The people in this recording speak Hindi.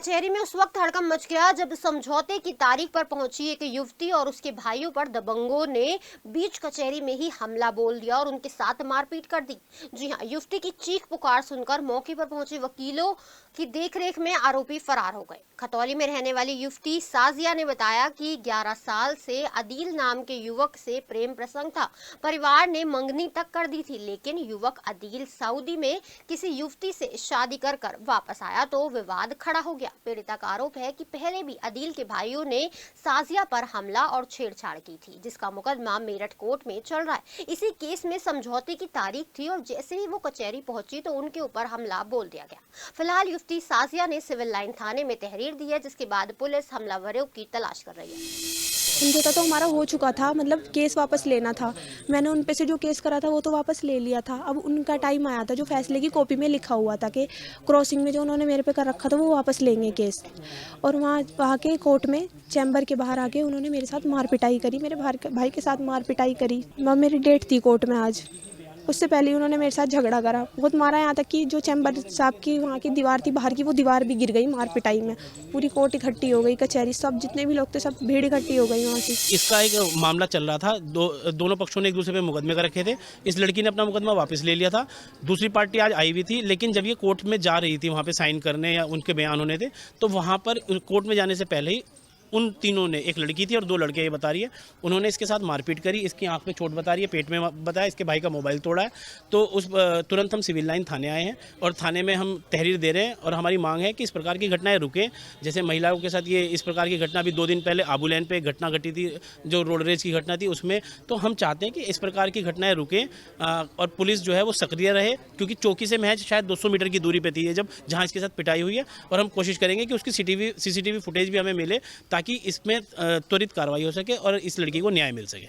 कचहरी में उस वक्त हड़कंप मच गया जब समझौते की तारीख पर पहुंची एक युवती और उसके भाइयों पर दबंगों ने बीच कचहरी में ही हमला बोल दिया और उनके साथ मारपीट कर दी। जी हां, युवती की चीख पुकार सुनकर मौके पर पहुंचे वकीलों की देखरेख में आरोपी फरार हो गए। खतौली में रहने वाली युवती साजिया ने बताया कि 11 साल से अदील नाम के युवक से प्रेम प्रसंग था। परिवार ने मंगनी तक कर दी थी, लेकिन युवक अदील सऊदी में किसी युवती से शादी कर वापस आया तो विवाद खड़ा हो गया। पीड़िता का आरोप है कि पहले भी अदील के भाइयों ने साजिया पर हमला और छेड़छाड़ की थी, जिसका मुकदमा मेरठ कोर्ट में चल रहा है। इसी केस में समझौते की तारीख थी और जैसे ही वो कचहरी पहुंची तो उनके ऊपर हमला बोल दिया गया। फिलहाल युवती साजिया ने सिविल लाइन थाने में तहरीर दी है, जिसके बाद पुलिस हमलावरों की तलाश कर रही है। समझौता तो हमारा हो चुका था, मतलब केस वापस लेना था। मैंने उन पे से जो केस करा था वो तो वापस ले लिया था। अब उनका टाइम आया था, जो फैसले की कॉपी में लिखा हुआ था कि क्रॉसिंग में जो उन्होंने मेरे पे कर रखा था वो वापस लेंगे केस। और वहाँ के कोर्ट में चैम्बर के बाहर आके उन्होंने मेरे साथ मार पिटाई करी, मेरे भाई के साथ मार पिटाई करी। मेरी डेट थी कोर्ट में आज, उससे पहले ही उन्होंने मेरे साथ झगड़ा करा, बहुत मारा। यहाँ तक कि जो चैम्बर साहब की वहाँ की दीवार थी बाहर की, वो दीवार भी गिर गई मार पिटाई में। पूरी कोर्ट इकट्ठी हो गई, कचहरी सब जितने भी लोग थे सब भीड़ इकट्ठी हो गई वहाँ की। इसका एक मामला चल रहा था, दोनों पक्षों ने एक दूसरे पे मुकदमे कर रखे थे। इस लड़की ने अपना मुकदमा वापस ले लिया था। दूसरी पार्टी आज आई हुई थी, लेकिन जब ये कोर्ट में जा रही थी वहाँ पे साइन करने या उनके बयान होने थे, तो वहाँ पर कोर्ट में जाने से पहले ही उन तीनों ने, एक लड़की थी और 2 लड़के, ये बता रही है, उन्होंने इसके साथ मारपीट करी। इसकी आंख में चोट बता रही है, पेट में बताया, इसके भाई का मोबाइल तोड़ा है। तो उस तुरंत हम सिविल लाइन थाने आए हैं और थाने में हम तहरीर दे रहे हैं और हमारी मांग है कि इस प्रकार की घटनाएं रुके। जैसे महिलाओं के साथ ये इस प्रकार की घटना भी 2 दिन पहले आबू लैन पे घटना घटी थी, जो रोड रेज की घटना थी उसमें। तो हम चाहते हैं कि इस प्रकार की घटनाएं रुकें और पुलिस जो है वो सक्रिय रहे, क्योंकि चौकी से महज शायद 200 मीटर की दूरी पे थी ये, जब जहाँ इसके साथ पिटाई हुई है। और हम कोशिश करेंगे कि उसकी सीसीटीवी फुटेज भी हमें मिले, ताकि इसमें त्वरित कार्रवाई हो सके और इस लड़की को न्याय मिल सके।